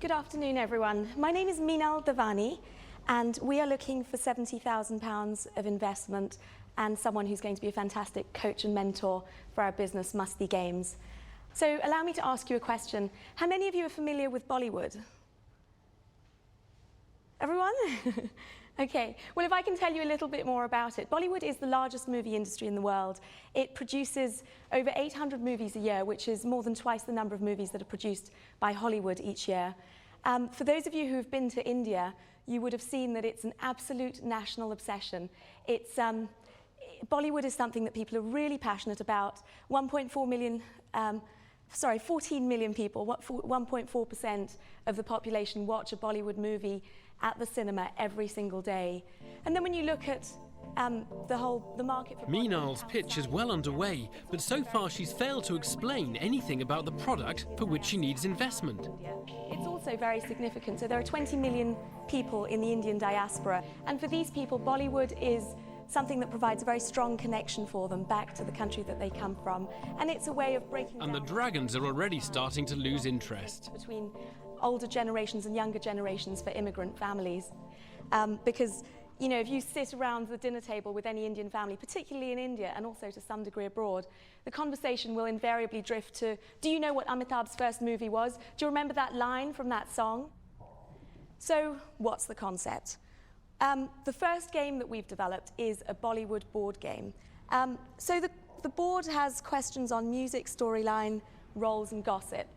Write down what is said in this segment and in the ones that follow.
Good afternoon, everyone. My name is Meenal Davani, and we are looking for £70,000 of investment and someone who's going to be a fantastic coach and mentor for our business, Must Be Games. So allow me to ask you a question. How many of you are familiar with Bollywood? Everyone? Okay, well, if I can tell you a little bit more about it. Bollywood is the largest movie industry in the world. It produces over 800 movies a year, which is more than twice the number of movies that are produced by Hollywood each year. For those of you who have been to India, you would have seen that it's an absolute national obsession. Bollywood is something that people are really passionate about. 14 million people, 1.4% of the population watch a Bollywood movie at the cinema every single day. And then when you look at the market for Meenal's pitch is well underway, but so far she's failed to explain anything about the product for which she needs investment. It's also very significant. So there are 20 million people in the Indian diaspora, and for these people, Bollywood is something that provides a very strong connection for them back to the country that they come from. And it's a way of breaking down... And the dragons are already starting to lose interest. ...between older generations and younger generations for immigrant families. Because, you know, if you sit around the dinner table with any Indian family, particularly in India and also to some degree abroad, the conversation will invariably drift to, do you know what Amitabh's first movie was? Do you remember that line from that song? So, what's the concept? The first game that we've developed is a Bollywood board game. So the board has questions on music, storyline, roles and gossip.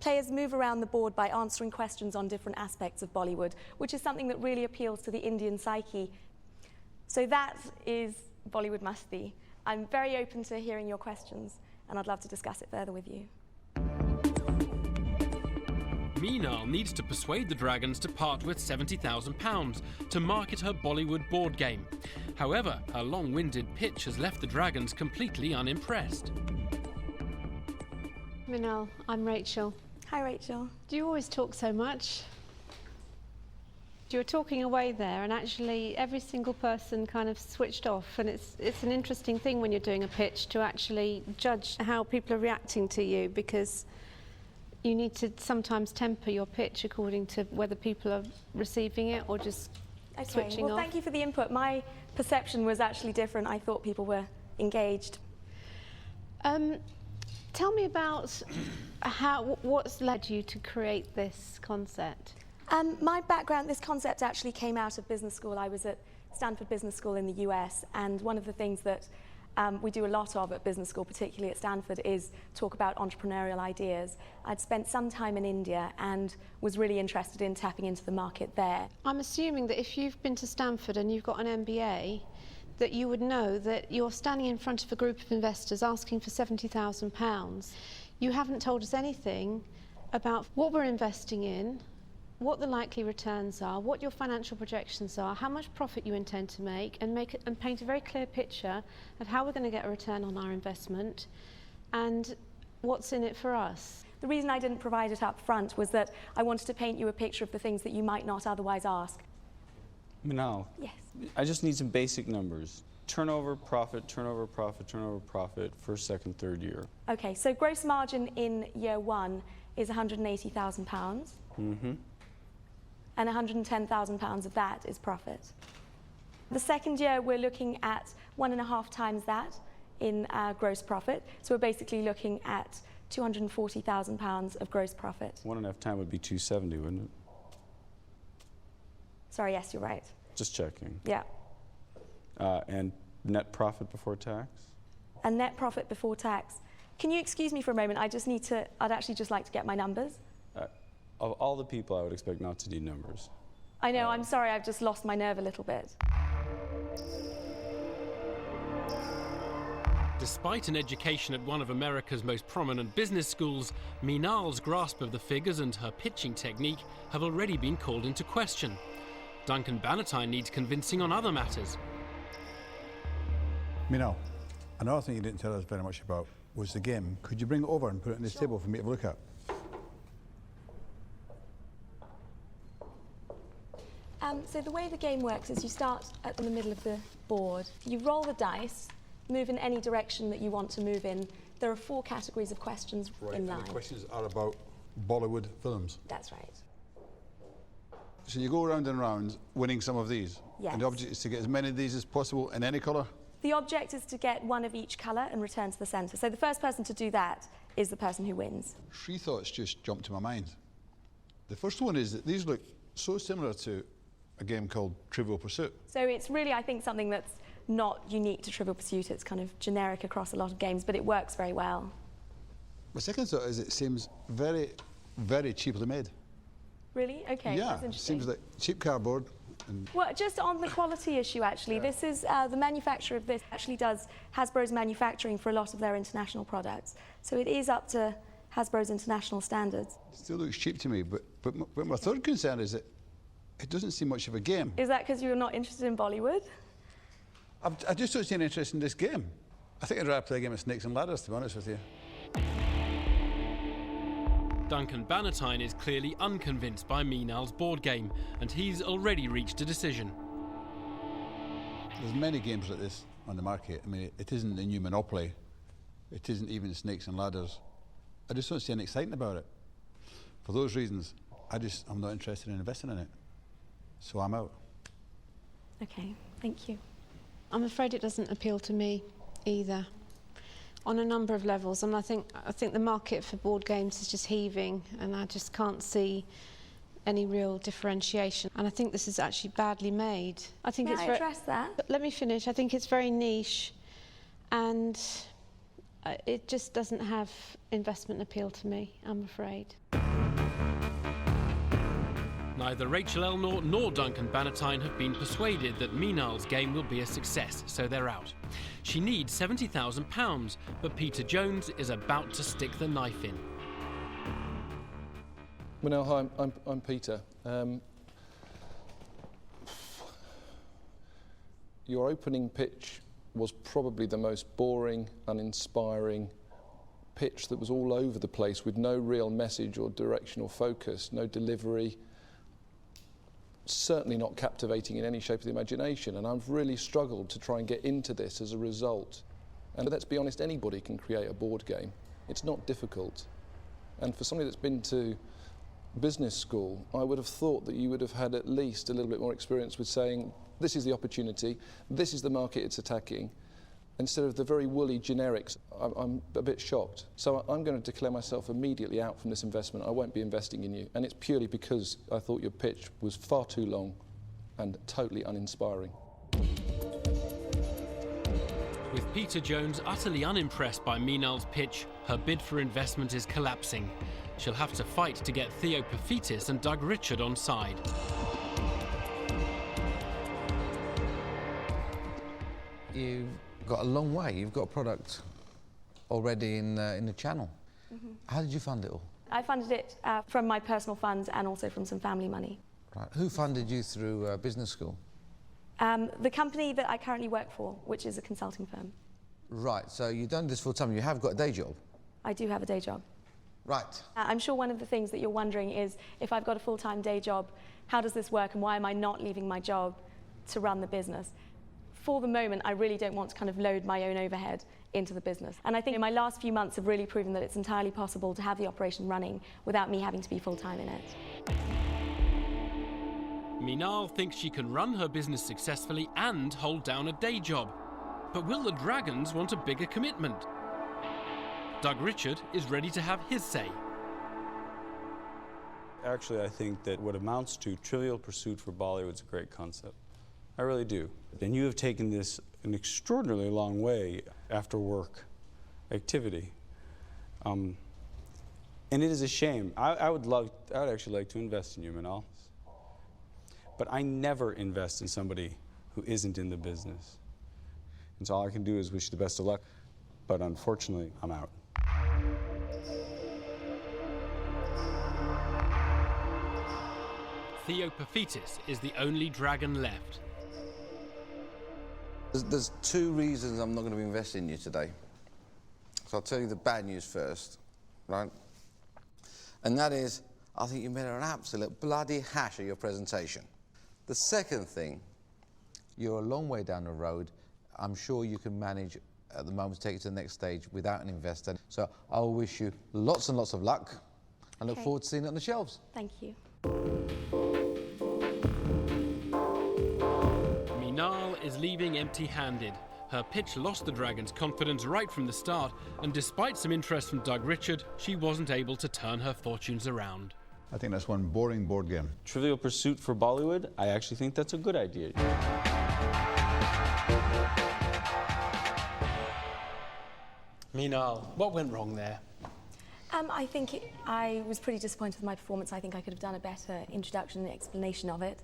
Players move around the board by answering questions on different aspects of Bollywood, which is something that really appeals to the Indian psyche. So that is Bollywood Masti. I'm very open to hearing your questions, and I'd love to discuss it further with you. Meenal needs to persuade the dragons to part with £70,000 to market her Bollywood board game. However, her long-winded pitch has left the dragons completely unimpressed. Meenal, I'm Rachel. Hi, Rachel. Do you always talk so much? You were talking away there, and actually every single person kind of switched off, and it's an interesting thing when you're doing a pitch to actually judge how people are reacting to you, because you need to sometimes temper your pitch according to whether people are receiving it or just switching off. Thank you for the input. My perception was actually different. I thought people were engaged. Tell me about what's led you to create this concept? My background, this concept actually came out of business school. I was at Stanford Business School in the US, and one of the things that we do a lot of at business school, particularly at Stanford, is talk about entrepreneurial ideas. I'd spent some time in India and was really interested in tapping into the market there. I'm assuming that if you've been to Stanford and you've got an MBA, that you would know that you're standing in front of a group of investors asking for £70,000. You haven't told us anything about what we're investing in, what the likely returns are, what your financial projections are, how much profit you intend to make, and paint a very clear picture of how we're going to get a return on our investment and what's in it for us. The reason I didn't provide it up front was that I wanted to paint you a picture of the things that you might not otherwise ask. Meenal. Yes. I just need some basic numbers. Turnover, profit, turnover, profit, turnover, profit, first, second, third year. Okay, so gross margin in year one is £180,000. Mm-hmm. And £110,000 of that is profit. The second year, we're looking at 1.5 times that in gross profit. So we're basically looking at £240,000 of gross profit. 1.5 times would be 270, wouldn't it? Sorry, yes, you're right. Just checking. Yeah. And net profit before tax? And net profit before tax. Can you excuse me for a moment? I'd actually just like to get my numbers. Of all the people, I would expect not to need numbers. I know, I'm sorry, I've just lost my nerve a little bit. Despite an education at one of America's most prominent business schools, Meenal's grasp of the figures and her pitching technique have already been called into question. Duncan Bannatyne needs convincing on other matters. Meenal, another thing you didn't tell us very much about was the game. Could you bring it over and put it on this table for me to have a look at? So the way the game works is you start in the middle of the board. You roll the dice, move in any direction that you want to move in. There are 4 categories of questions in line. And the questions are about Bollywood films. That's right. So you go round and round winning some of these? Yes. And the object is to get as many of these as possible in any colour? The object is to get one of each colour and return to the centre. So the first person to do that is the person who wins. 3 thoughts just jumped to my mind. The first one is that these look so similar to a game called Trivial Pursuit. So it's really, I think, something that's not unique to Trivial Pursuit. It's kind of generic across a lot of games, but it works very well. My second thought is it seems very, very cheaply made. Really? Okay, Yeah, that's it interesting. seems like cheap cardboard. And Well, just on the quality issue, actually, this is the manufacturer of this actually does Hasbro's manufacturing for a lot of their international products. So it is up to Hasbro's international standards. it still looks cheap to me, but my third concern is that it doesn't seem much of a game. Is that because you're not interested in Bollywood? I just don't see any interest in this game. I think I'd rather play a game of Snakes and Ladders, to be honest with you. Duncan Bannatyne is clearly unconvinced by Meenal's board game, and he's already reached a decision. There's many games like this on the market. I mean, it isn't a new Monopoly. It isn't even Snakes and Ladders. I just don't see any excitement about it. For those reasons, I'm not interested in investing in it. So I'm out. Okay, thank you. I'm afraid it doesn't appeal to me either, on a number of levels. And I think the market for board games is just heaving, and I just can't see any real differentiation. And I think this is actually badly made. I think May it's I address that? Let me finish. I think it's very niche, and it just doesn't have investment appeal to me, I'm afraid. Neither Rachel Elnor nor Duncan Bannatyne have been persuaded that Meenal's game will be a success, so they're out. She needs £70,000, but Peter Jones is about to stick the knife in. Well, hi, I'm Peter. Your opening pitch was probably the most boring, uninspiring pitch that was all over the place with no real message or direction or focus, no delivery. Certainly not captivating in any shape of the imagination, and I've really struggled to try and get into this as a result. And let's be honest, anybody can create a board game. It's not difficult. And for somebody that's been to business school, I would have thought that you would have had at least a little bit more experience with saying, this is the opportunity, this is the market it's attacking, instead of the very woolly generics. I'm a bit shocked. So I'm going to declare myself immediately out from this investment. I won't be investing in you. And it's purely because I thought your pitch was far too long and totally uninspiring. With Peter Jones utterly unimpressed by Meenal's pitch, her bid for investment is collapsing. She'll have to fight to get Theo Paphitis and Doug Richard on side. You've got a long way. You've got a product already in the channel. Mm-hmm. How did you fund it all? I funded it from my personal funds and also from some family money. Right. Who funded you through business school? The company that I currently work for, which is a consulting firm. Right, so you've done this full time. You have got a day job? I do have a day job. Right. I'm sure one of the things that you're wondering is, if I've got a full-time day job, how does this work and why am I not leaving my job to run the business? For the moment, I really don't want to kind of load my own overhead into the business. And I think my last few months have really proven that it's entirely possible to have the operation running without me having to be full-time in it. Meenal thinks she can run her business successfully and hold down a day job. But will the Dragons want a bigger commitment? Doug Richard is ready to have his say. Actually, I think that what amounts to Trivial Pursuit for Bollywood is a great concept. I really do. And you have taken this an extraordinarily long way after work activity. And it is a shame. I would actually like to invest in you, Meenal. But I never invest in somebody who isn't in the business. And so all I can do is wish you the best of luck. But unfortunately, I'm out. Theo Paphitis is the only dragon left. There's two reasons I'm not going to be investing in you today. So I'll tell you the bad news first, right? And that is, I think you made an absolute bloody hash of your presentation. The second thing, you're a long way down the road. I'm sure you can manage at the moment to take it to the next stage without an investor. So I'll wish you lots and lots of luck and look Okay. forward to seeing it on the shelves. Thank you. is leaving empty-handed. Her pitch lost the Dragons' confidence right from the start, and despite some interest from Doug Richard, she wasn't able to turn her fortunes around. I think that's one boring board game. Trivial Pursuit for Bollywood, I actually think that's a good idea. Meenal, what went wrong there? I think I was pretty disappointed with my performance. I think I could have done a better introduction and explanation of it.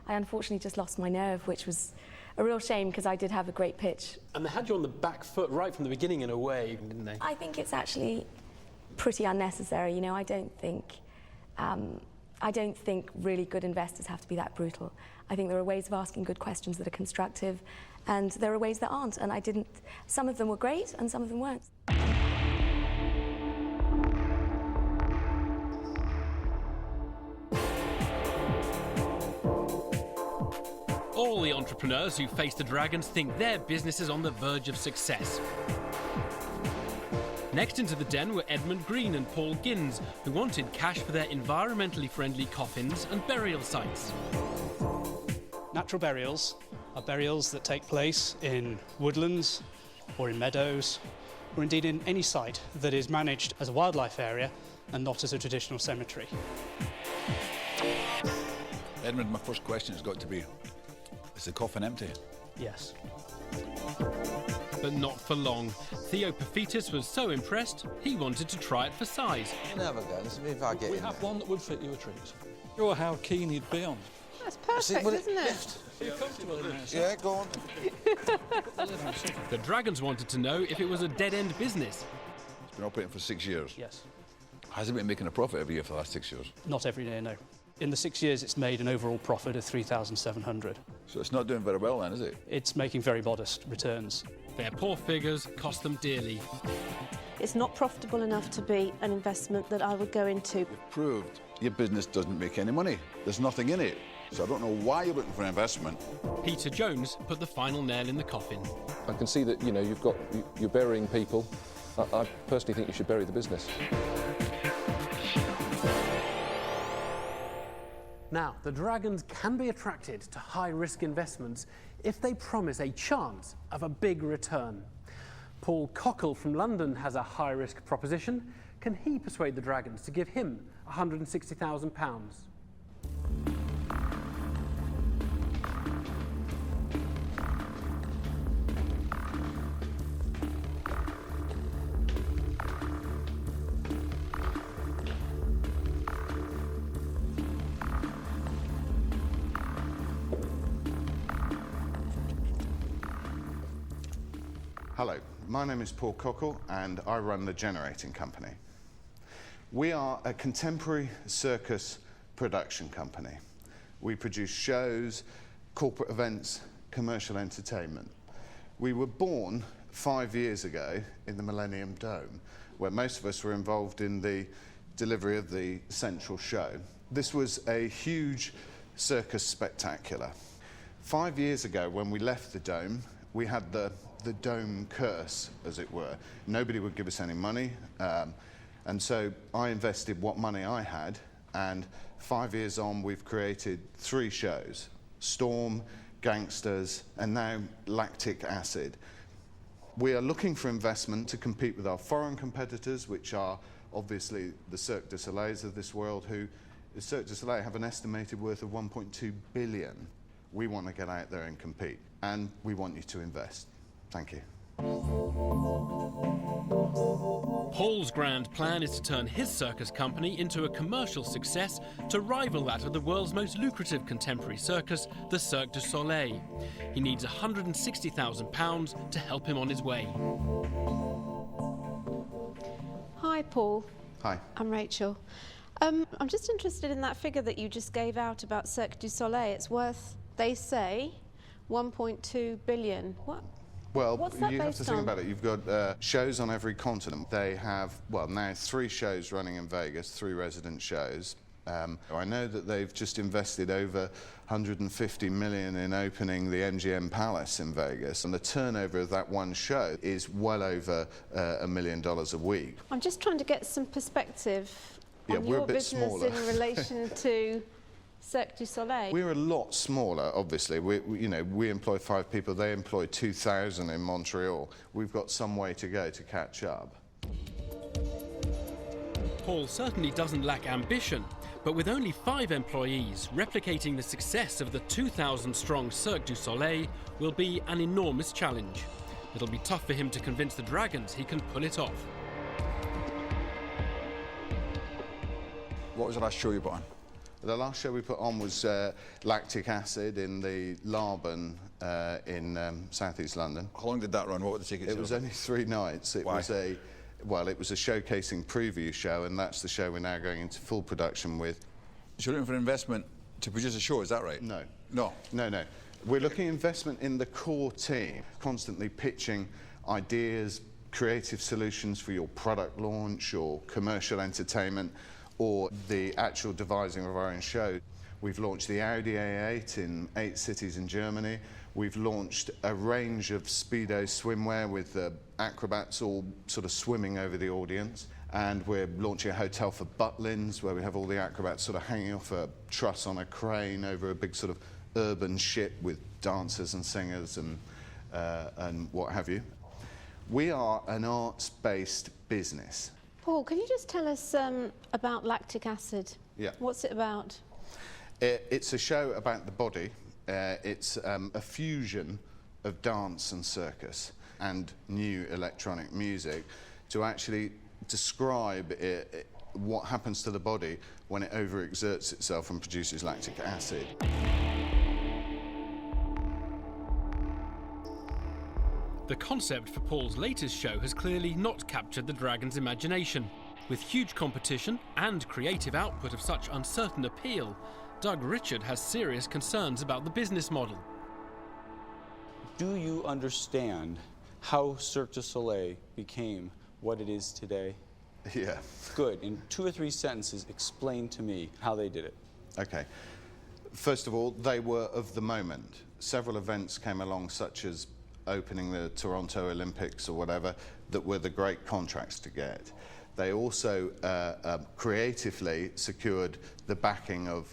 I unfortunately just lost my nerve, which was a real shame because I did have a great pitch. And they had you on the back foot right from the beginning in a way, didn't they? I think it's actually pretty unnecessary. You know, I don't think really good investors have to be that brutal. I think there are ways of asking good questions that are constructive, and there are ways that aren't. And some of them were great and some of them weren't. All the entrepreneurs who face the Dragons think their business is on the verge of success. Next into the den were Edmund Green and Paul Gins, who wanted cash for their environmentally friendly coffins and burial sites. Natural burials are burials that take place in woodlands or in meadows, or indeed in any site that is managed as a wildlife area and not as a traditional cemetery. Edmund, my first question has got to be, is the coffin empty? Yes. But not for long. Theo Paphitis was so impressed, he wanted to try it for size. We'll have a go. Let's see if I get We in have there. one that would fit you a treat. Sure how keen he'd be on it. That's perfect, will it isn't it? lift? Are you comfortable in there, sir? Yeah, go on. The Dragons wanted to know if it was a dead-end business. It's been operating for 6 years. Yes. Has it been making a profit every year for the last 6 years? Not every year, no. In the 6 years, it's made an overall profit of 3,700. So it's not doing very well then, is it? It's making very modest returns. Their poor figures cost them dearly. It's not profitable enough to be an investment that I would go into. You've proved your business doesn't make any money. There's nothing in it. So I don't know why you're looking for investment. Peter Jones put the final nail in the coffin. I can see that, you know, you're burying people. I personally think you should bury the business. Now, the Dragons can be attracted to high-risk investments if they promise a chance of a big return. Paul Cockle from London has a high-risk proposition. Can he persuade the Dragons to give him £160,000? Hello, my name is Paul Cockle and I run the Generating Company. We are a contemporary circus production company. We produce shows, corporate events, commercial entertainment. We were born 5 years ago in the Millennium Dome, where most of us were involved in the delivery of the central show. This was a huge circus spectacular. 5 years ago, when we left the Dome, we had the Dome curse, as it were. Nobody would give us any money, and so I invested what money I had, and 5 years on we've created 3 shows: Storm, Gangsters, and now Lactic Acid. We are looking for investment to compete with our foreign competitors, which are obviously the Cirque du Soleils of this world, who the Cirque du Soleil have an estimated worth of 1.2 billion. We want to get out there and compete, and we want you to invest. Thank you. Paul's grand plan is to turn his circus company into a commercial success to rival that of the world's most lucrative contemporary circus, the Cirque du Soleil. He needs £160,000 to help him on his way. Hi, Paul. Hi. I'm Rachel. I'm just interested in that figure that you just gave out about Cirque du Soleil. It's worth, they say, 1.2 billion. What? Well, What's that you have based to think on? about it. You've got shows on every continent. They have, well, now 3 shows running in Vegas, 3 resident shows. I know that they've just invested over 150 million in opening the MGM Palace in Vegas, and the turnover of that one show is well over $1 million a week. I'm just trying to get some perspective Yeah, on we're your a bit business smaller. in relation to Cirque du Soleil. We're a lot smaller, obviously. We employ 5 people. They employ 2,000 in Montreal. We've got some way to go to catch up. Paul certainly doesn't lack ambition, but with only 5 employees, replicating the success of the 2,000-strong Cirque du Soleil will be an enormous challenge. It'll be tough for him to convince the Dragons he can pull it off. What was the last show you put on? The last show we put on was lactic acid in the Laban in southeast London. How long did that run? What were the tickets? It was only 3 nights. It was a showcasing preview show, and that's the show we're now going into full production with. So you're looking for investment to produce a show, is that right? No. No? No, no. We're looking at investment in the core team, constantly pitching ideas, creative solutions for your product launch or commercial entertainment, or the actual devising of our own show. We've launched the Audi A8 in 8 cities in Germany. We've launched a range of Speedo swimwear with acrobats all sort of swimming over the audience. And we're launching a hotel for Butlins, where we have all the acrobats sort of hanging off a truss on a crane over a big sort of urban ship with dancers and singers and what have you. We are an arts-based business. Paul, can you just tell us about lactic acid? Yeah. What's it about? It's a show about the body. It's a fusion of dance and circus and new electronic music to actually describe what happens to the body when it overexerts itself and produces lactic acid. The concept for Paul's latest show has clearly not captured the Dragons' imagination. With huge competition and creative output of such uncertain appeal, Doug Richard has serious concerns about the business model. Do you understand how Cirque du Soleil became what it is today? Yeah. Good. In 2 or 3 sentences, explain to me how they did it. Okay. First of all, they were of the moment. Several events came along, such as opening the Toronto Olympics or whatever, that were the great contracts to get. They also creatively secured the backing of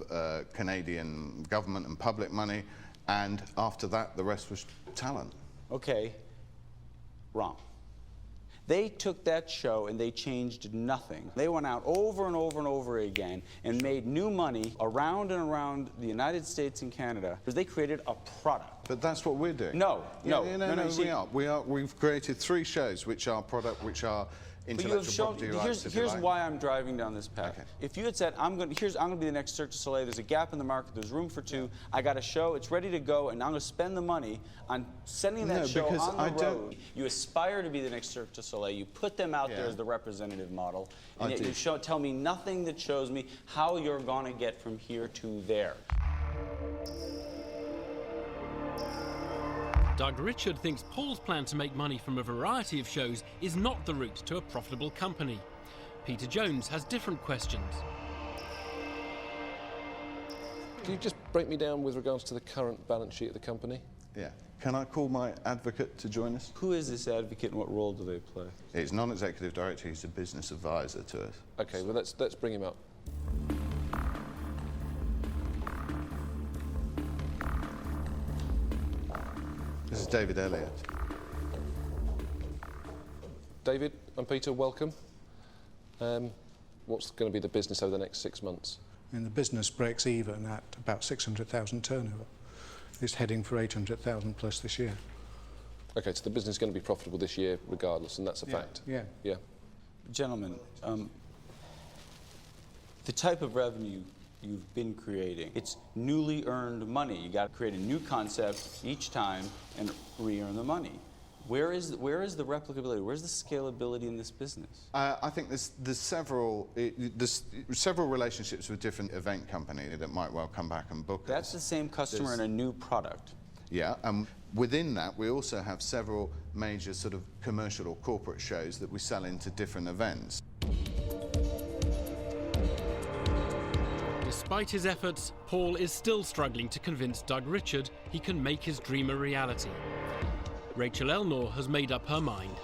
Canadian government and public money, and after that, the rest was talent. Okay. Wrong. They took that show and they changed nothing. They went out over and over and over again and made new money around and around the United States and Canada because they created a product. But that's what we're doing. No. We've created 3 shows which are product, which are intellectual property rights. Here's why I'm driving down this path. Okay. If you had said, I'm going to be the next Cirque du Soleil, there's a gap in the market, there's room for 2, I got a show, it's ready to go, and I'm going to spend the money on sending that show on the road. You aspire to be the next Cirque du Soleil, you put them out there as the representative model, and yet you tell me nothing that shows me how you're going to get from here to there. Doug Richard thinks Paul's plan to make money from a variety of shows is not the route to a profitable company. Peter Jones has different questions. Can you just break me down with regards to the current balance sheet of the company? Yeah. Can I call my advocate to join us? Who is this advocate and what role do they play? He's non-executive director, he's a business advisor to us. Okay, well let's bring him up. This is David Elliott. David and Peter, welcome. What's going to be the business over the next 6 months? And the business breaks even at about 600,000 turnover. It's heading for 800,000 plus this year. Okay, so the business is going to be profitable this year regardless, and that's a fact? Yeah. Yeah. Gentlemen, the type of revenue you've been creating, it's newly earned money. You got to create a new concept each time and re-earn the money. Where is the replicability? Where's the scalability in this business? I think there's several relationships with different event companies that might well come back and book us. That's the same customer and a new product. Yeah, and within that we also have several major sort of commercial or corporate shows that we sell into different events. Despite his efforts, Paul is still struggling to convince Doug Richard he can make his dream a reality. Rachel Elnor has made up her mind.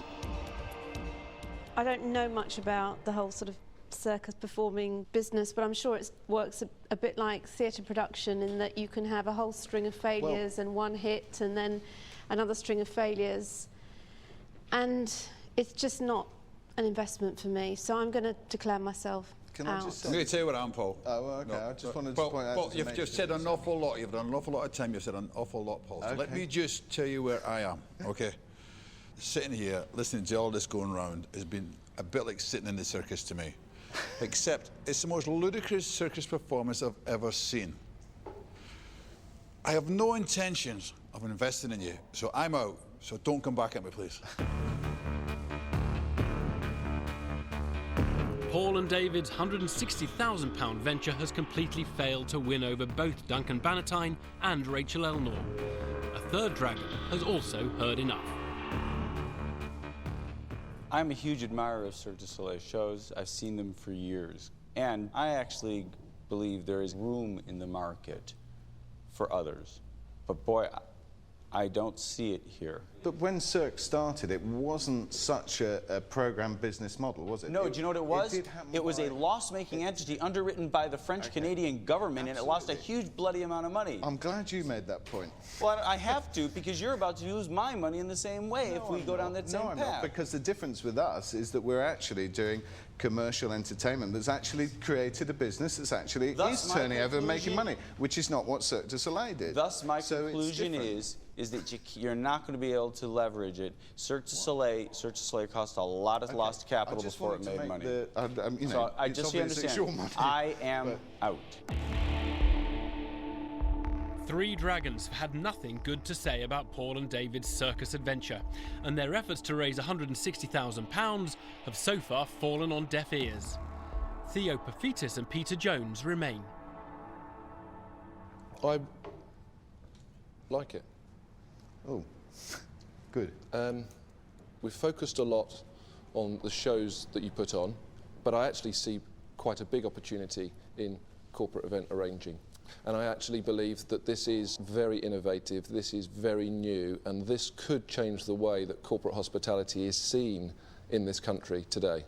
I don't know much about the whole sort of circus performing business, but I'm sure it works a bit like theatre production in that you can have a whole string of failures and one hit and then another string of failures. And it's just not an investment for me, so I'm going to declare myself Can out. I just say? I'm going to tell you what I am, Paul. Oh, well, okay. No, I just wanted to point out. Paul, you've just said an awful lot. You've done an awful lot of time. You've said an awful lot, Paul. So let me just tell you where I am, okay? Sitting here, listening to all this going round has been a bit like sitting in the circus to me. Except it's the most ludicrous circus performance I've ever seen. I have no intentions of investing in you, so I'm out. So don't come back at me, please. Paul and David's £160,000 venture has completely failed to win over both Duncan Bannatyne and Rachel Elnor. A third dragon has also heard enough. I'm a huge admirer of Cirque du Soleil shows. I've seen them for years. And I actually believe there is room in the market for others. But boy, I don't see it here. But when Cirque started, it wasn't such a program business model, was it? No, do you know what it was? It was a by- loss-making entity underwritten by the French-Canadian government, and it lost a huge bloody amount of money. I'm glad you made that point. Well, I have to, because you're about to lose my money in the same way if we go down that same No, I'm path. not, because the difference with us is that we're actually doing commercial entertainment that's actually created a business that's actually Thus, is my turning over and making conclusion- money, which is not what Cirque du Soleil did. Thus, my So it's conclusion different. is that you're not going to be able to leverage it. Cirque du Soleil cost a lot of lost capital before it made money. You know, So I it's just so you obvious it's understand, your money, I am out. Three dragons have had nothing good to say about Paul and David's circus adventure, and their efforts to raise £160,000 have so far fallen on deaf ears. Theo Paphitis and Peter Jones remain. I like it. Oh, good. We've focused a lot on the shows that you put on, but I actually see quite a big opportunity in corporate event arranging. And I actually believe that this is very innovative, this is very new, and this could change the way that corporate hospitality is seen in this country today.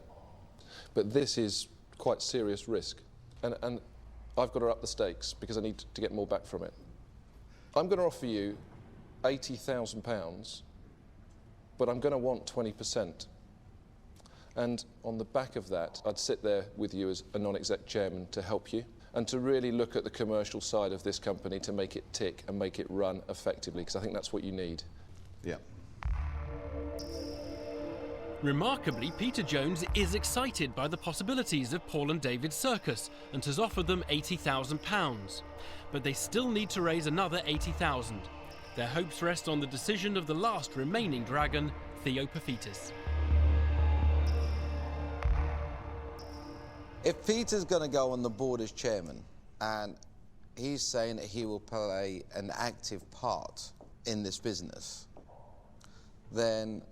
But this is quite serious risk, and I've got to up the stakes because I need to get more back from it. I'm going to offer you £80,000, but I'm going to want 20%. And on the back of that, I'd sit there with you as a non-exec chairman to help you and to really look at the commercial side of this company to make it tick and make it run effectively, because I think that's what you need. Yeah. Remarkably, Peter Jones is excited by the possibilities of Paul and David's circus and has offered them £80,000. But they still need to raise another £80,000. Their hopes rest on the decision of the last remaining dragon, Theo Paphitis. If Peter's going to go on the board as chairman, and he's saying that he will play an active part in this business, then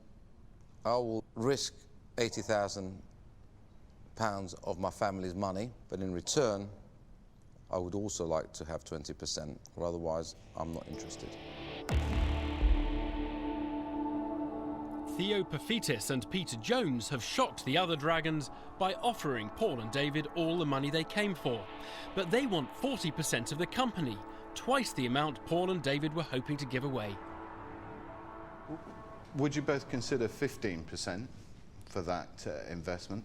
I will risk £80,000 of my family's money, but in return, I would also like to have 20%, or otherwise I'm not interested. Theo Paphitis and Peter Jones have shocked the other dragons by offering Paul and David all the money they came for. But they want 40% of the company, twice the amount Paul and David were hoping to give away. Would you both consider 15% for that investment?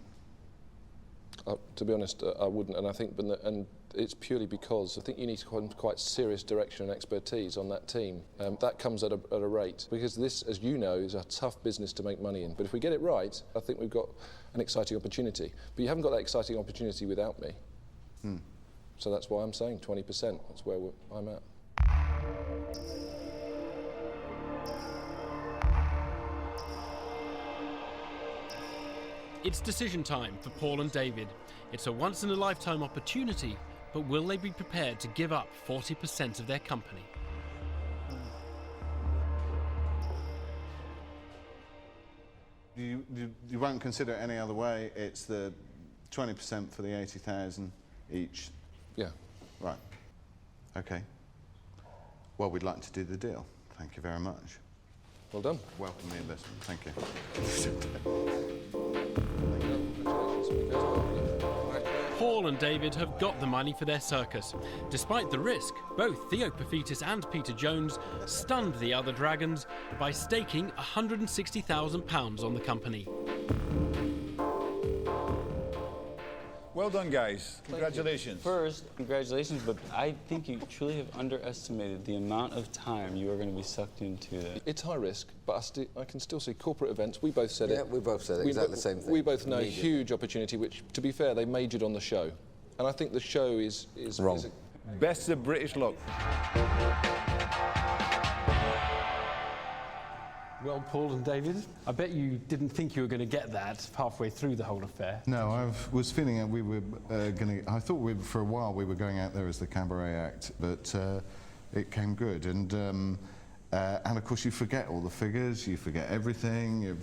To be honest, I wouldn't, and I think, and it's purely because I think you need to have quite serious direction and expertise on that team. That comes at a rate, because this, as you know, is a tough business to make money in. But if we get it right, I think we've got an exciting opportunity. But you haven't got that exciting opportunity without me. So that's why I'm saying 20%. That's where I'm at. It's decision time for Paul and David. It's a once-in-a-lifetime opportunity, but will they be prepared to give up 40% of their company? You won't consider it any other way. It's the 20% for the 80,000 each. Yeah. Right. Okay. Well, we'd like to do the deal. Thank you very much. Well done. Welcome the investment. Thank you. Congratulations. and David have got the money for their circus. Despite the risk, both Theo Paphitis and Peter Jones stunned the other dragons by staking £160,000 on the company. Well done, guys. Congratulations. First, congratulations, but I think you truly have underestimated the amount of time you are going to be sucked into this. It's high risk, but I can still see corporate events. We both said it. Yeah, we both said it. Exactly the same thing. We both know huge opportunity, which, to be fair, they majored on the show. And I think the show is wrong. Best of British luck. Well, Paul and David, I bet you didn't think you were going to get that halfway through the whole affair. No, I was feeling that we were I thought for a while we were going out there as the cabaret act, but it came good. And of course you forget all the figures, you forget everything.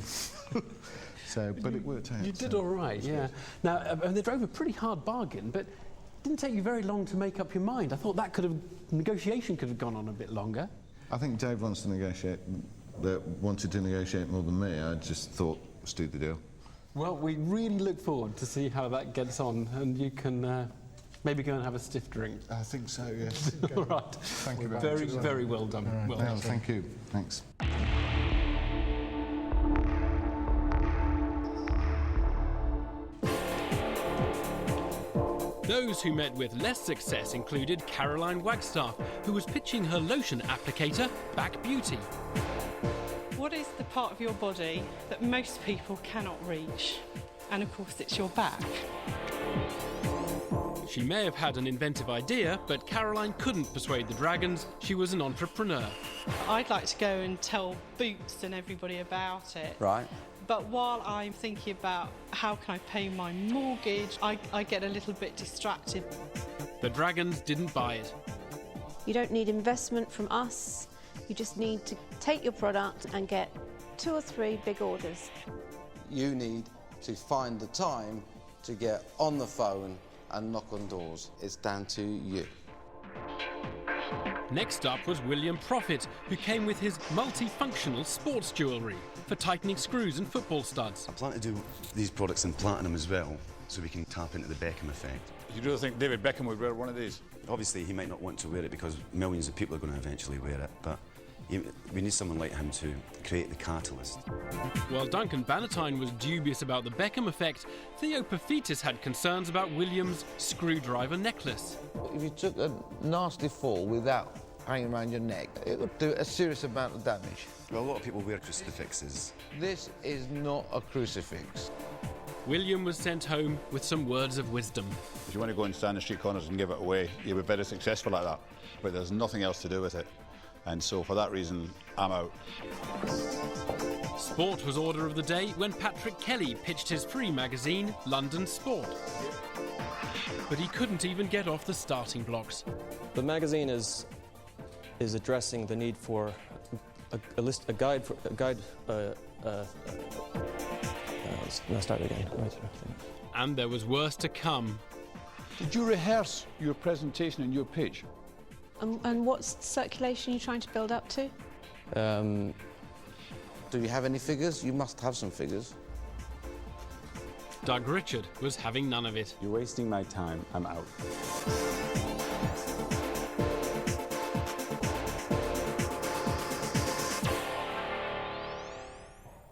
But it worked out. You did all right, yeah. Now, they drove a pretty hard bargain, but it didn't take you very long to make up your mind. I thought negotiation could have gone on a bit longer. I think Dave wanted to negotiate more than me. I just thought, let's do the deal. Well, we really look forward to see how that gets on, and you can maybe go and have a stiff drink. I think so, yes. All right. Thank you very much. Very well done. Right. Well done. Thank you. Thanks. Those who met with less success included Caroline Wagstaff, who was pitching her lotion applicator, Back Beauty. What is the part of your body that most people cannot reach? And of course it's your back. She may have had an inventive idea, but Caroline couldn't persuade the dragons she was an entrepreneur. I'd like to go and tell Boots and everybody about it. Right. But while I'm thinking about how can I pay my mortgage, I get a little bit distracted. The dragons didn't buy it. You don't need investment from us. You just need to take your product and get 2 or 3 big orders. You need to find the time to get on the phone and knock on doors. It's down to you. Next up was William Profit, who came with his multifunctional sports jewellery for tightening screws and football studs. I plan to do these products in platinum as well, so we can tap into the Beckham effect. You really think David Beckham would wear one of these? Obviously, he might not want to wear it because millions of people are going to eventually wear it, but we need someone like him to create the catalyst. While Duncan Bannatyne was dubious about the Beckham effect, Theo Paphitis had concerns about William's screwdriver necklace. If you took a nasty fall without hanging around your neck, it would do a serious amount of damage. Well, a lot of people wear crucifixes. This is not a crucifix. William was sent home with some words of wisdom. If you want to go and stand in street corners and give it away, you'll be very successful at that. But there's nothing else to do with it. And so for that reason, I'm out. Sport was order of the day when Patrick Kelly pitched his free magazine, London Sport. But he couldn't even get off the starting blocks. The magazine is addressing the need for a guide. No, start again. Right. And there was worse to come. Did you rehearse your presentation and your pitch? And what circulation are you trying to build up to? Do you have any figures? You must have some figures. Doug Richard was having none of it. You're wasting my time. I'm out.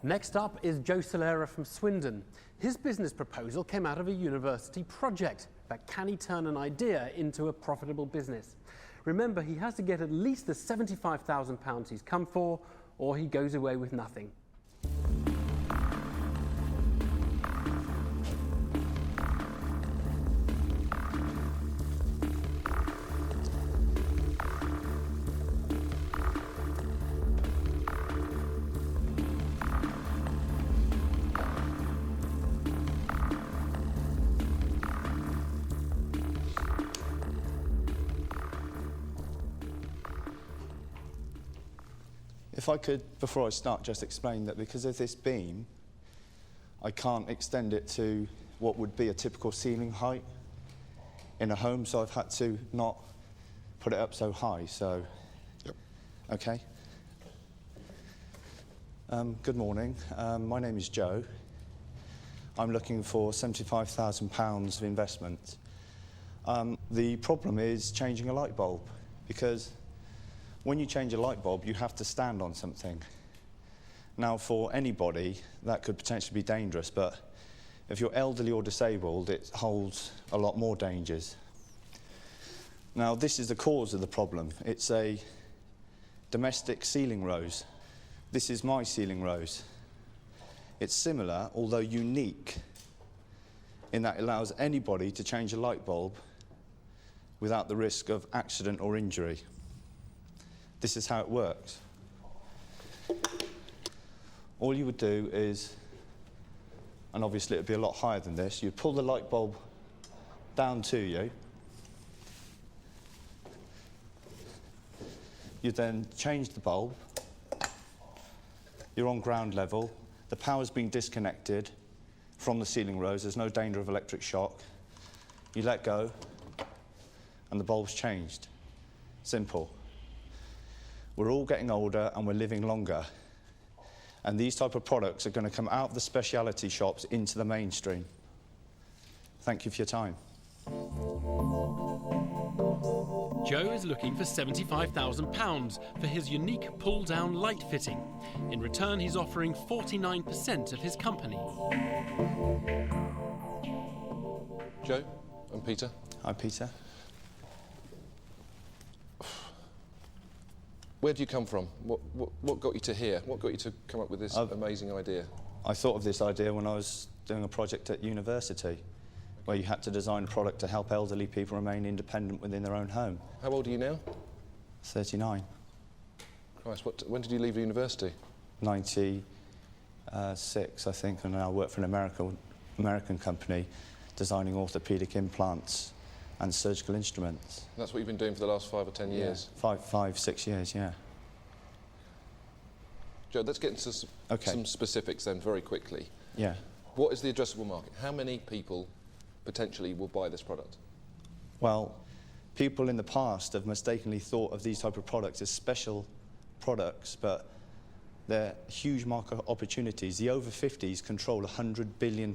Next up is Joe Solera from Swindon. His business proposal came out of a university project. But can he turn an idea into a profitable business? Remember, he has to get at least the £75,000 he's come for, or he goes away with nothing. If I could, before I start, just explain that because of this beam, I can't extend it to what would be a typical ceiling height in a home, so I've had to not put it up so high, so... Yep. Okay. Good morning. My name is Joe. I'm looking for £75,000 of investment The problem is changing a light bulb, because when you change a light bulb, you have to stand on something. Now, for anybody, that could potentially be dangerous, but if you're elderly or disabled, it holds a lot more dangers. Now, this is the cause of the problem. It's a domestic ceiling rose. This is my ceiling rose. It's similar, although unique, in that it allows anybody to change a light bulb without the risk of accident or injury. This is how it works. All you would do is, and obviously it would be a lot higher than this, you'd pull the light bulb down to you. You then change the bulb. You're on ground level. The power's been disconnected from the ceiling rose. There's no danger of electric shock. You let go, and the bulb's changed. Simple. We're all getting older and we're living longer. And these type of products are going to come out of the speciality shops into the mainstream. Thank you for your time. Joe is looking for £75,000 for his unique pull-down light fitting. In return, he's offering 49% of his company. Joe, I'm Peter. Hi, Peter. Where do you come from? What got you to here? What got you to come up with this amazing idea? I thought of this idea when I was doing a project at university, where you had to design a product to help elderly people remain independent within their own home. How old are you now? 39. Christ, when did you leave university? 96, I think, and I work for an American company designing orthopaedic implants and surgical instruments. And that's what you've been doing for the last 5 or 10 years? Yeah, 6 years, yeah. Joe, let's get into some specifics then very quickly. Yeah. What is the addressable market? How many people potentially will buy this product? Well, people in the past have mistakenly thought of these type of products as special products, but they're huge market opportunities. The over 50s control £100 billion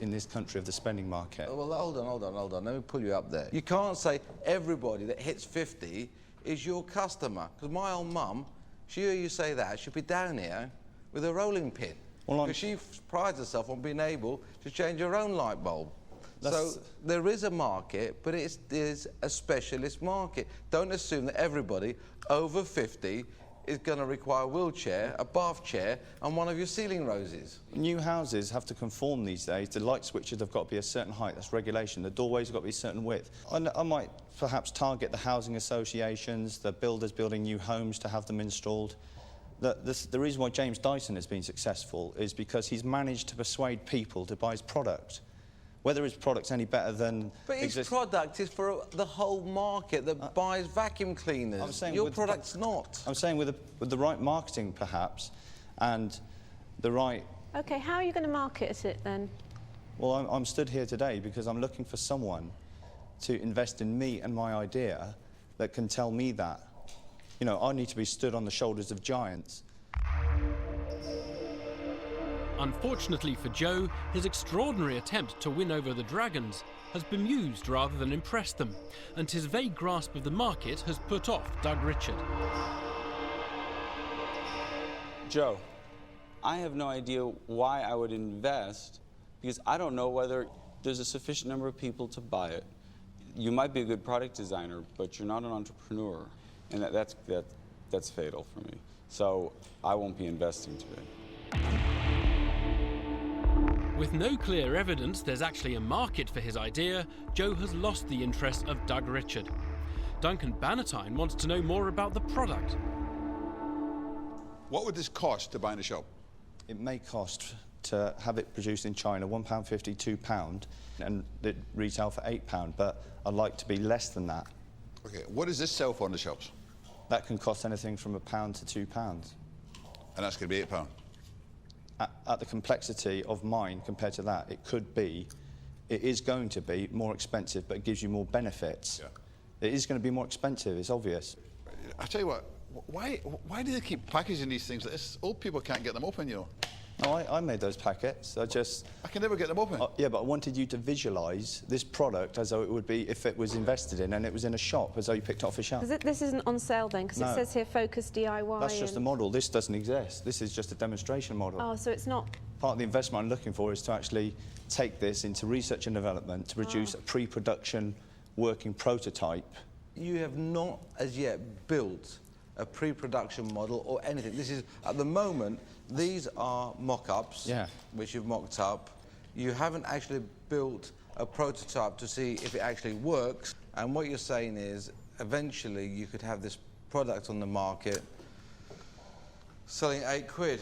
in this country of the spending market. Well, hold on. Let me pull you up there. You can't say everybody that hits 50 is your customer. Because my old mum, she hear you say that, she'll be down here with a rolling pin. Because she prides herself on being able to change her own light bulb. So there is a market, but it is a specialist market. Don't assume that everybody over 50 is going to require a wheelchair, a bath chair, and one of your ceiling roses. New houses have to conform these days. The light switches have got to be a certain height. That's regulation. The doorways have got to be a certain width. I might perhaps target the housing associations, the builders building new homes to have them installed. The reason why James Dyson has been successful is because he's managed to persuade people to buy his product. Whether his product's any better than... But his product is for the whole market that buys vacuum cleaners. I'm saying your product's not. I'm saying with the right marketing, perhaps, and the right... OK, how are you going to market it then? Well, I'm stood here today because I'm looking for someone to invest in me and my idea that can tell me that. You know, I need to be stood on the shoulders of giants. Unfortunately for Joe, his extraordinary attempt to win over the dragons has bemused rather than impressed them, and his vague grasp of the market has put off Doug Richard. Joe, I have no idea why I would invest, because I don't know whether there's a sufficient number of people to buy it. You might be a good product designer, but you're not an entrepreneur, and that's fatal for me. So I won't be investing today. With no clear evidence there's actually a market for his idea, Joe has lost the interest of Doug Richard. Duncan Bannatyne wants to know more about the product. What would this cost to buy in a shop? It may cost to have it produced in China £1.50, £2, and it retail for £8, but I'd like to be less than that. OK, what does this sell for in the shops? That can cost anything from £1 to £2. And that's going to be £8? At the complexity of mine compared to that, it is going to be more expensive, but it gives you more benefits. Yeah. It is going to be more expensive, it's obvious. I'll tell you what, why do they keep packaging these things like this? Old people can't get them open, you know. No, I made those packets. I can never get them open. Yeah, but I wanted you to visualise this product as though it would be if it was invested in and it was in a shop, as though you picked it off a shelf. This isn't on sale then, because No. it says here focus DIY. That's just a model. This doesn't exist. This is just a demonstration model. Oh, so it's not... Part of the investment I'm looking for is to actually take this into research and development to produce a pre-production working prototype. You have not as yet built a pre-production model or anything. This is, at the moment, these are mock-ups, which you've mocked up. You haven't actually built a prototype to see if it actually works. And what you're saying is, eventually, you could have this product on the market selling £8.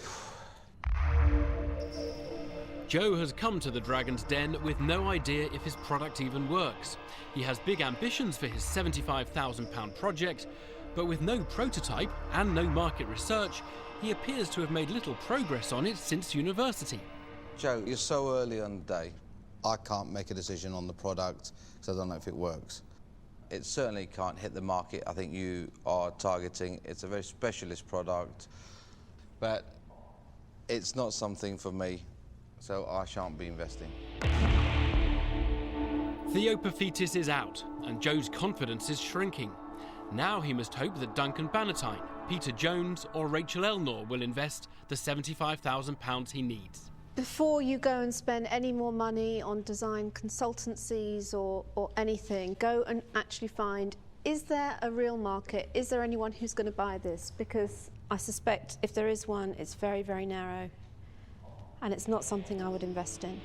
Joe has come to the Dragon's Den with no idea if his product even works. He has big ambitions for his £75,000 project, but with no prototype and no market research, he appears to have made little progress on it since university. Joe, you're so early on the day. I can't make a decision on the product because I don't know if it works. It certainly can't hit the market I think you are targeting. It's a very specialist product, but it's not something for me, so I shan't be investing. Theo Paphitis is out, and Joe's confidence is shrinking. Now he must hope that Duncan Bannatyne, Peter Jones or Rachel Elnor will invest the £75,000 he needs. Before you go and spend any more money on design consultancies or anything, go and actually find, is there a real market? Is there anyone who's going to buy this? Because I suspect if there is one, it's very, very narrow. And it's not something I would invest in.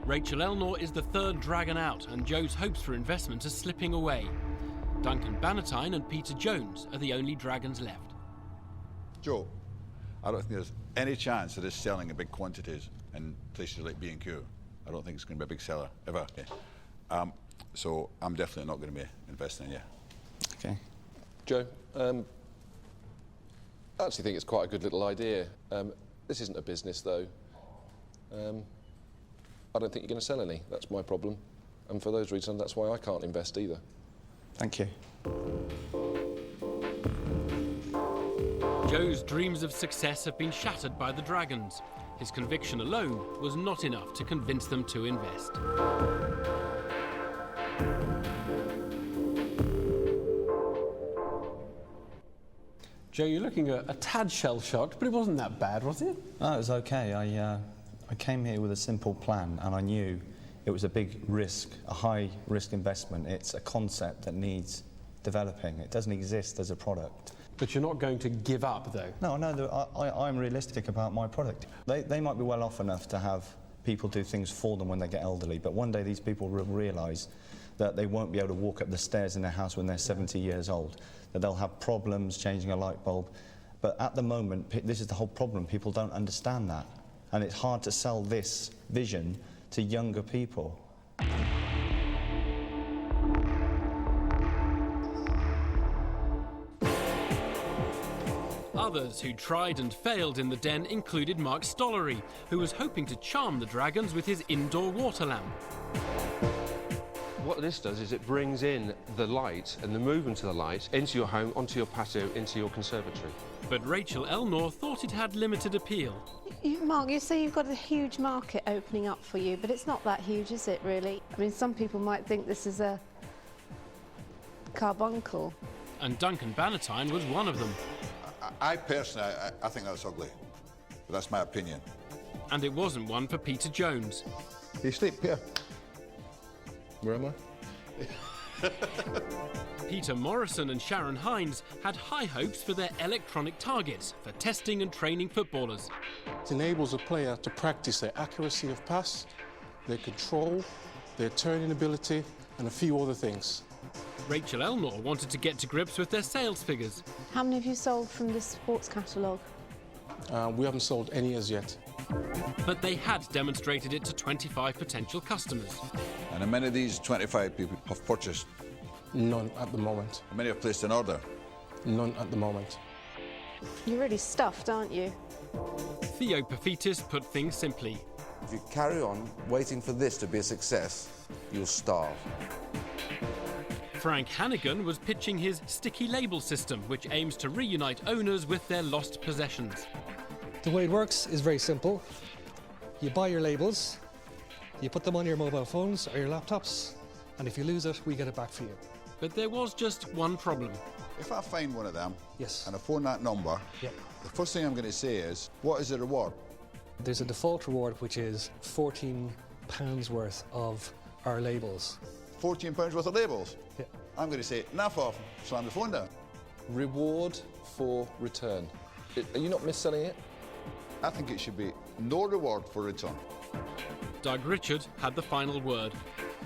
Rachel Elnor is the third dragon out, and Joe's hopes for investment are slipping away. Duncan Bannatyne and Peter Jones are the only dragons left. Joe, I don't think there's any chance of this selling in big quantities in places like B&Q. I don't think it's going to be a big seller, ever. So I'm definitely not going to be investing in you. Okay. Joe, I actually think it's quite a good little idea. This isn't a business, though. I don't think you're going to sell any. That's my problem. And for those reasons, that's why I can't invest either. Thank you. Joe's dreams of success have been shattered by the dragons. His conviction alone was not enough to convince them to invest. Joe, you're looking a tad shell-shocked, but it wasn't that bad, was it? No, it was okay. I came here with a simple plan, and I knew it was a big risk, a high-risk investment. It's a concept that needs developing. It doesn't exist as a product. But you're not going to give up, though? No, I'm realistic about my product. They might be well off enough to have people do things for them when they get elderly, but one day these people will realise that they won't be able to walk up the stairs in their house when they're 70 years old, that they'll have problems changing a light bulb. But at the moment, this is the whole problem. People don't understand that. And it's hard to sell this vision to younger people. Others who tried and failed in the den included Mark Stollery, who was hoping to charm the dragons with his indoor water lamp. What this does is it brings in the light and the movement of the light into your home, onto your patio, into your conservatory. But Rachel Elnor thought it had limited appeal. Mark, you say you've got a huge market opening up for you, but it's not that huge, is it, really? I mean, some people might think this is a carbuncle. And Duncan Bannatyne was one of them. I personally, I think that's ugly. But that's my opinion. And it wasn't one for Peter Jones. You sleep here. Where am I? Peter Morrison and Sharon Hines had high hopes for their electronic targets for testing and training footballers. It enables a player to practice their accuracy of pass, their control, their turning ability, and a few other things. Rachel Elnor wanted to get to grips with their sales figures. How many have you sold from this sports catalogue? We haven't sold any as yet. But they had demonstrated it to 25 potential customers. And how many of these 25 people have purchased? None at the moment. How many have placed an order? None at the moment. You're really stuffed, aren't you? Theo Paphitis put things simply. If you carry on waiting for this to be a success, you'll starve. Frank Hannigan was pitching his sticky label system, which aims to reunite owners with their lost possessions. The way it works is very simple. You buy your labels, you put them on your mobile phones or your laptops, and if you lose it, we get it back for you. But there was just one problem. If I find one of them yes, and I phone that number, the first thing I'm going to say is, what is the reward? There's a default reward which is £14 worth of our labels. £14 worth of labels? Yeah. I'm going to say, enough of them, slam the phone down. Reward for return. Are you not mis-selling it? I think it should be no reward for return. Doug Richard had the final word.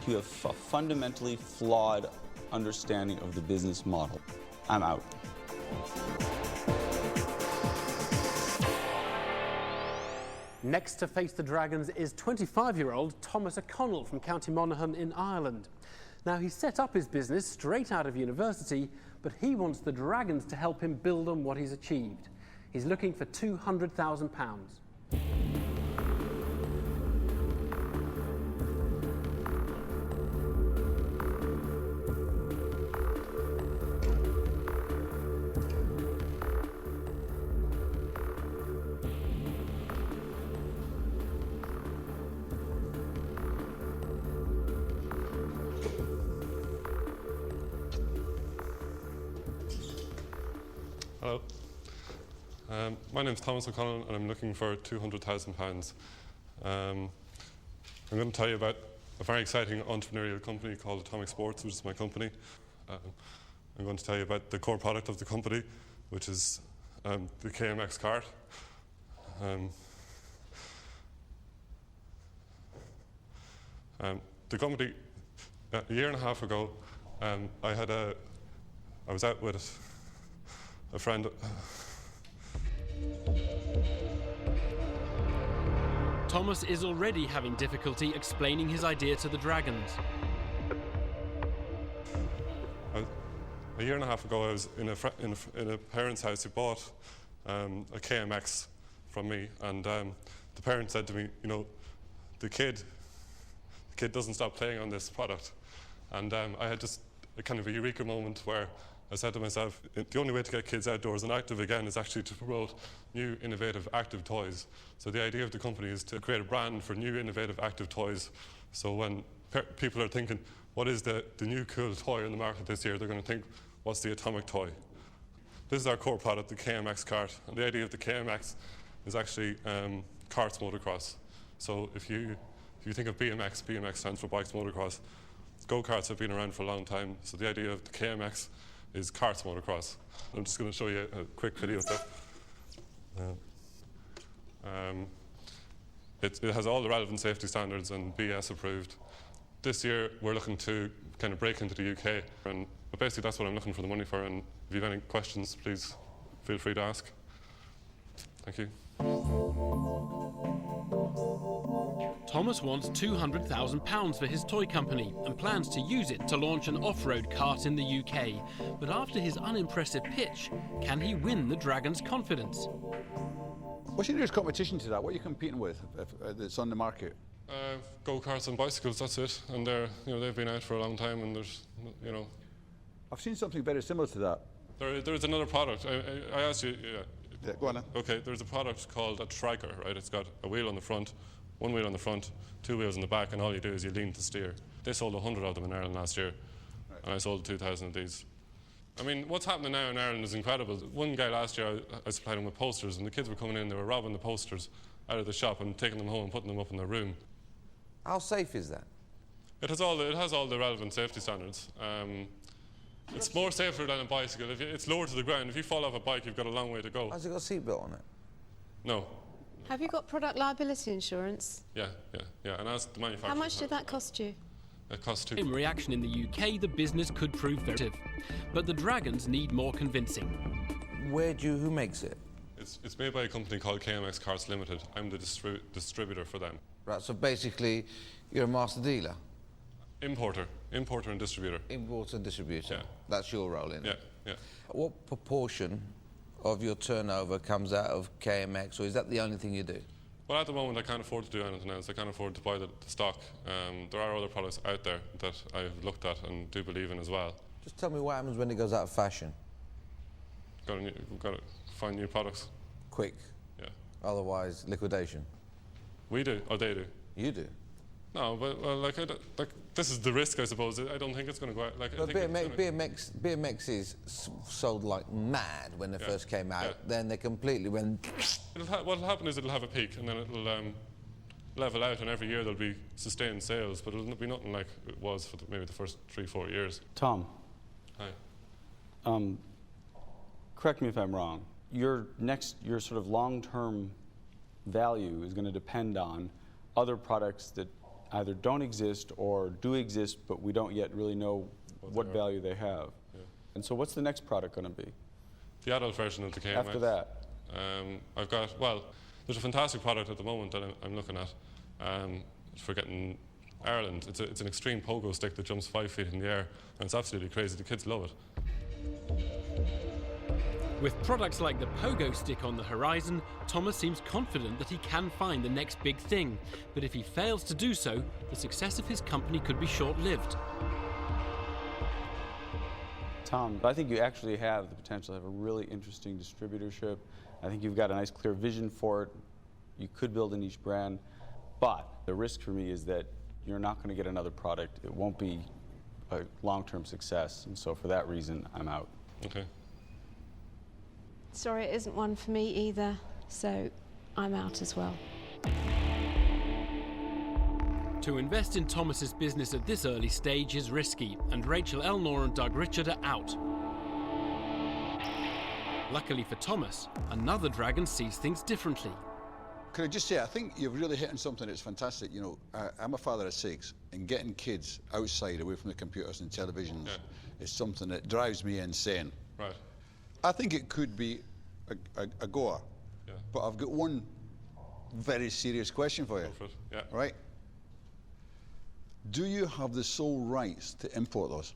You have a fundamentally flawed understanding of the business model. I'm out. Next to face the Dragons is 25-year-old Thomas O'Connell from County Monaghan in Ireland. Now, he set up his business straight out of university, but he wants the Dragons to help him build on what he's achieved. He's looking for £200,000. Hello. My name's Thomas O'Connell and I'm looking for £200,000. I'm going to tell you about a very exciting entrepreneurial company called Atomic Sports, which is my company. I'm going to tell you about the core product of the company, which is the KMX cart. The company, a year and a half ago, I was out with a friend. Thomas is already having difficulty explaining his idea to the Dragons. A year and a half ago, I was in a parent's house who bought a KMX from me, and the parent said to me, you know, the kid doesn't stop playing on this product. And I had just a kind of a eureka moment where I said to myself, the only way to get kids outdoors and active again is actually to promote new, innovative, active toys. So the idea of the company is to create a brand for new, innovative, active toys. So when people are thinking, what is the new cool toy in the market this year, they're going to think, what's the Atomic toy? This is our core product, the KMX cart. And the idea of the KMX is actually karts motocross. So if you think of BMX, BMX stands for bikes motocross. Go-karts have been around for a long time. So the idea of the KMX is karts motocross. I'm just going to show you a quick video of that. It has all the relevant safety standards and BS approved. This year we're looking to kind of break into the UK, but basically that's what I'm looking for the money for, and if you have any questions, please feel free to ask. Thank you. Thomas wants £200,000 for his toy company and plans to use it to launch an off-road cart in the UK. But after his unimpressive pitch, can he win the Dragons' confidence? What's your nearest competition to that? What are you competing with that's on the market? Go-karts and bicycles, that's it. And they've been out for a long time, and there's, you know. I've seen something very similar to that. There's another product. I asked you. Yeah, go on then. Okay, there's a product called a Triker, right? It's got a wheel on the front, one wheel on the front, two wheels in the back, and all you do is you lean to steer. They sold 100 of them in Ireland last year, and I sold 2,000 of these. I mean, what's happening now in Ireland is incredible. One guy last year, I supplied him with posters, and the kids were coming in, they were robbing the posters out of the shop and taking them home and putting them up in their room. How safe is that? It has all the relevant safety standards. It's more safer than a bicycle. It's lower to the ground. If you fall off a bike, you've got a long way to go. Has it got a seatbelt on it? No. Have you got product liability insurance? Yeah, and ask the manufacturer. How much did that cost you? It cost £2. In reaction in the UK, the business could prove very effective, but the Dragons need more convincing. Who makes it? It's made by a company called KMX Carts Limited. I'm the distributor for them. Right, so basically, you're a master dealer? Importer and distributor. Importer and distributor. Yeah. That's your role in it? Yeah. What proportion of your turnover comes out of KMX, or is that the only thing you do? Well, at the moment, I can't afford to do anything else. I can't afford to buy the stock. There are other products out there that I've looked at and do believe in as well. Just tell me what happens when it goes out of fashion. Got to find new products. Quick. Yeah. Otherwise, liquidation. We do, or they do. You do. No, but well, like this is the risk, I suppose. I don't think it's going to go out. Like, but BMXs sold like mad when they first came out. Then they completely went. What'll happen is it'll have a peak, and then it'll level out, and every year there'll be sustained sales, but it'll be nothing like it was for maybe the first 3-4 years. Tom. Hi. Correct me if I'm wrong. Your sort of long-term value is going to depend on other products that either don't exist or do exist, but we don't yet really know what value they have. Yeah. And so what's the next product going to be? The adult version of the KMX. After that? I've got, well, there's a fantastic product at the moment that I'm looking at for getting Ireland. It's an extreme pogo stick that jumps 5 feet in the air, and it's absolutely crazy. The kids love it. With products like the pogo stick on the horizon, Thomas seems confident that he can find the next big thing. But if he fails to do so, the success of his company could be short-lived. Tom, I think you actually have the potential to have a really interesting distributorship. I think you've got a nice, clear vision for it. You could build a niche brand, but the risk for me is that you're not going to get another product. It won't be a long-term success, and so for that reason, I'm out. Okay. Sorry, it isn't one for me either, so I'm out as well. To invest in Thomas's business at this early stage is risky, and Rachel Elnor and Doug Richard are out. Luckily for Thomas, another dragon sees things differently. Could I just say, I think you've really hit on something that's fantastic. You know, I'm a father of 6, and getting kids outside, away from the computers and televisions, is something that drives me insane. Right. I think it could be a goer, but I've got one very serious question for you. Yeah. Right? Do you have the sole rights to import those?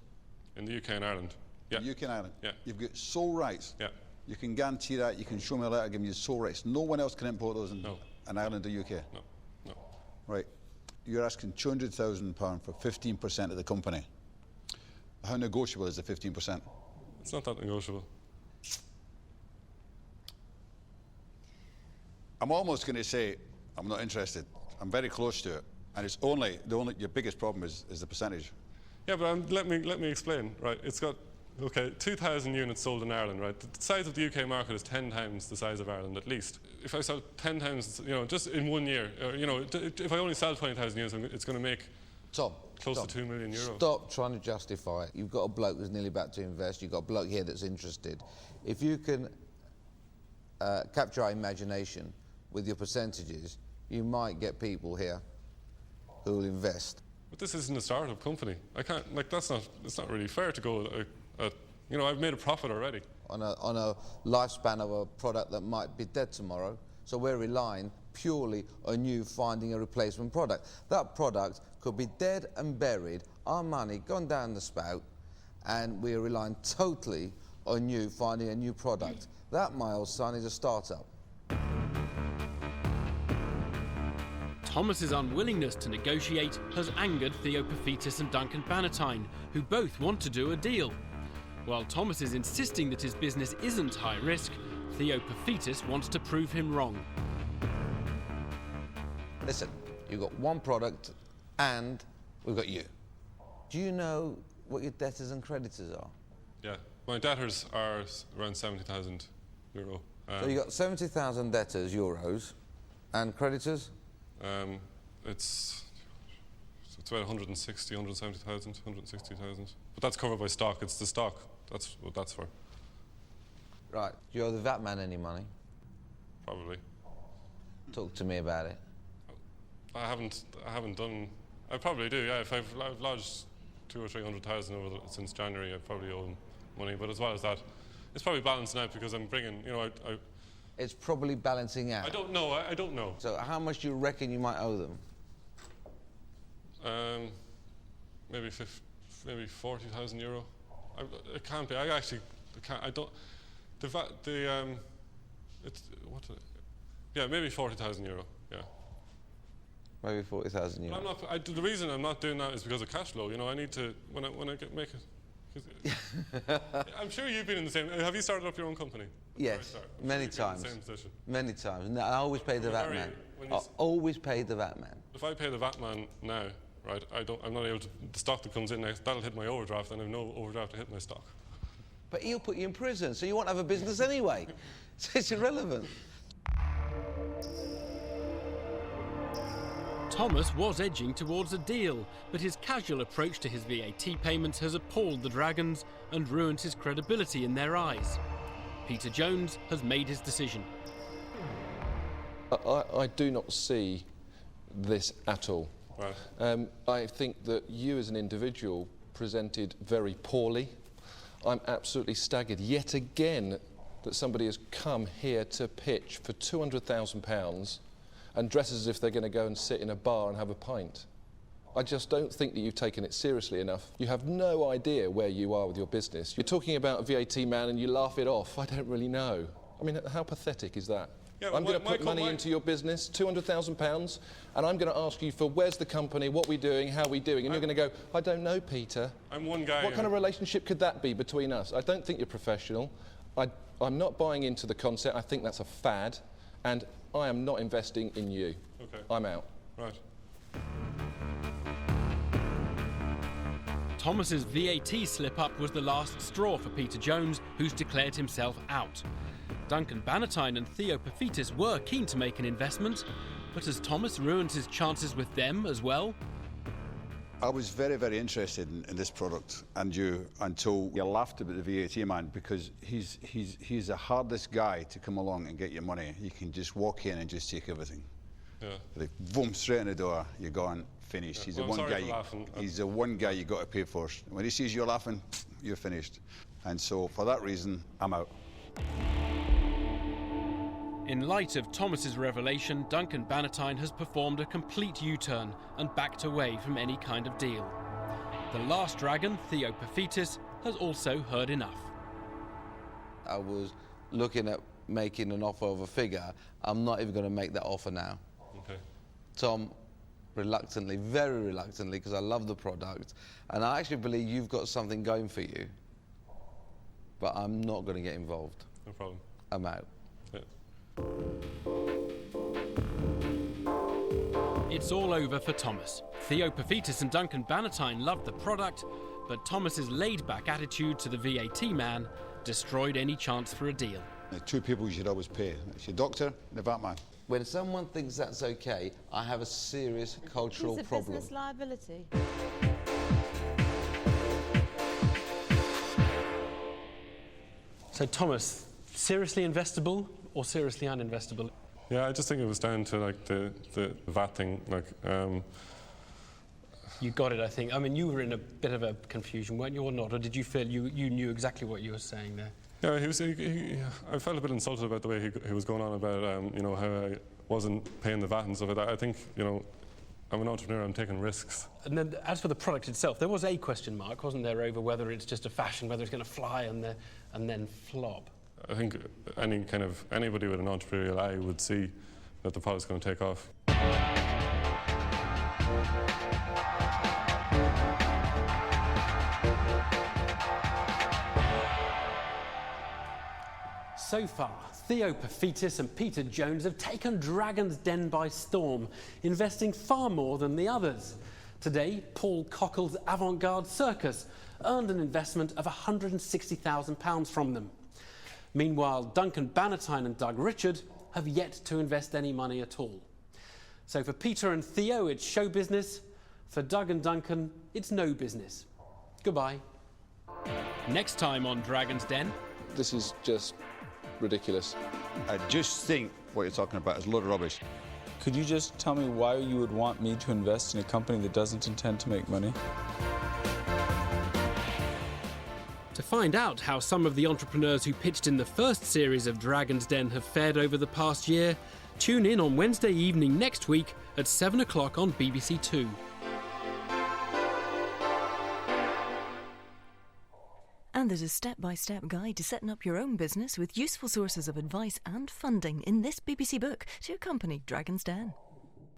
In the UK and Ireland. Yeah. In the UK and Ireland. Yeah. You've got sole rights. Yeah. You can guarantee that. You can show me a letter giving you sole rights. No one else can import those in Ireland or UK. No. No. Right. You're asking £200,000 for 15% of the company. How negotiable is the 15%? It's not that negotiable. I'm almost going to say I'm not interested. I'm very close to it, and it's only your biggest problem is the percentage. Yeah, but let me explain. Right, it's got 2,000 units sold in Ireland. Right, the size of the UK market is 10 times the size of Ireland at least. If I sell 10 times, just in 1 year, if I only sell 20,000 units, it's going to make close to €2 million. Stop trying to justify it. You've got a bloke who's nearly about to invest. You've got a bloke here that's interested. If you can capture our imagination with your percentages, you might get people here who will invest. But this isn't a startup company. I can't, it's not really fair to go, I've made a profit already. On a lifespan of a product that might be dead tomorrow, so we're relying purely on you finding a replacement product. That product could be dead and buried, our money gone down the spout, and we're relying totally on you finding a new product. That, my old son, is a startup. Thomas's unwillingness to negotiate has angered Theo Paphitis and Duncan Bannatyne, who both want to do a deal. While Thomas is insisting that his business isn't high risk, Theo Paphitis wants to prove him wrong. Listen, you've got one product and we've got you. Do you know what your debtors and creditors are? Yeah, my debtors are around €70,000. So you've got 70,000 debtors, euros, and creditors? It's about 160, 170,000, 160,000. But that's covered by stock. It's the stock. That's what that's for. Right. Do you owe the VAT man any money? Probably. Talk to me about it. I haven't done. I probably do. Yeah. If I've lodged 200,000 or 300,000 since January, I probably owe them money. But as well as that, it's probably balancing out because I'm bringing. It's probably balancing out. I don't know. I don't know. So how much do you reckon you might owe them? Maybe 40,000 euro. It can't be. I can't. I don't. It's what? Yeah, maybe 40,000 euro. Yeah. Maybe 40,000 euro. I'm not. The reason I'm not doing that is because of cash flow. I need to when I make it. I'm sure you've been in the same. Have you started up your own company? Yes, many times. Same position. Many times. No, I always pay the VAT man. I always pay the VAT man. If I pay the VAT man now, right, I'm not able to. The stock that comes in next, that'll hit my overdraft, and I have no overdraft to hit my stock. But he'll put you in prison, so you won't have a business anyway. So it's irrelevant. Thomas was edging towards a deal, but his casual approach to his VAT payments has appalled the Dragons and ruined his credibility in their eyes. Peter Jones has made his decision. I do not see this at all. Right. I think that you as an individual presented very poorly. I'm absolutely staggered yet again that somebody has come here to pitch for £200,000 and dress as if they're going to go and sit in a bar and have a pint. I just don't think that you've taken it seriously enough. You have no idea where you are with your business. You're talking about a VAT man and you laugh it off. I don't really know. I mean, how pathetic is that? Yeah, I'm going to put money into your business, £200,000, and I'm going to ask you for where's the company, what we're doing, how we're doing, and you're going to go, I don't know, Peter. I'm one guy. What kind of relationship could that be between us? I don't think you're professional. I'm not buying into the concept. I think that's a fad, and I am not investing in you. Okay. I'm out. Right. Thomas's VAT slip-up was the last straw for Peter Jones, who's declared himself out. Duncan Bannatyne and Theo Pafitis were keen to make an investment, but has Thomas ruined his chances with them as well? I was very, very interested in this product, and until you laughed about the VAT man, because he's the hardest guy to come along and get your money. You can just walk in and just take everything. Yeah. Like, boom, straight in the door, you're gone, finished. Yeah. He's Well, he's the one guy you got to pay for. When he sees you laughing, you're finished. And so, for that reason, I'm out. In light of Thomas's revelation, Duncan Bannatyne has performed a complete U-turn and backed away from any kind of deal. The last dragon, Theo Pafitis, has also heard enough. I was looking at making an offer of a figure. I'm not even going to make that offer now. Okay. Tom, reluctantly, very reluctantly, because I love the product, and I actually believe you've got something going for you, but I'm not going to get involved. No problem. I'm out. Yeah. It's all over for Thomas. Theo Pafitis and Duncan Bannatyne loved the product, but Thomas's laid-back attitude to the VAT man destroyed any chance for a deal. The two people you should always pay. It's your doctor and the VAT man. When someone thinks that's okay, I have a serious cultural It's a problem. business liability. So, Thomas, seriously investable or seriously uninvestable? Yeah, I just think it was down to like the VAT thing. Like, You got it, I think. I mean, you were in a bit of a confusion, weren't you, or not? Or did you feel you knew exactly what you were saying there? Yeah, I felt a bit insulted about the way he was going on about, you know, how I wasn't paying the VAT and stuff like that. I think, you know, I'm an entrepreneur, I'm taking risks. And then, as for the product itself, there was a question mark, wasn't there, over whether it's just a fashion, whether it's going to fly and then flop? I think anybody with an entrepreneurial eye would see that the product's going to take off. So far, Theo Pafitis and Peter Jones have taken Dragon's Den by storm, investing far more than the others. Today, Paul Cockle's avant-garde circus earned an investment of £160,000 from them. Meanwhile, Duncan Bannatyne and Doug Richard have yet to invest any money at all. So for Peter and Theo, it's show business. For Doug and Duncan, it's no business. Goodbye. Next time on Dragon's Den. This is just ridiculous. I just think what you're talking about is a load of rubbish. Could you just tell me why you would want me to invest in a company that doesn't intend to make money? To find out how some of the entrepreneurs who pitched in the first series of Dragon's Den have fared over the past year, tune in on Wednesday evening next week at 7 o'clock on BBC Two. And there's a step-by-step guide to setting up your own business with useful sources of advice and funding in this BBC book to accompany Dragon's Den.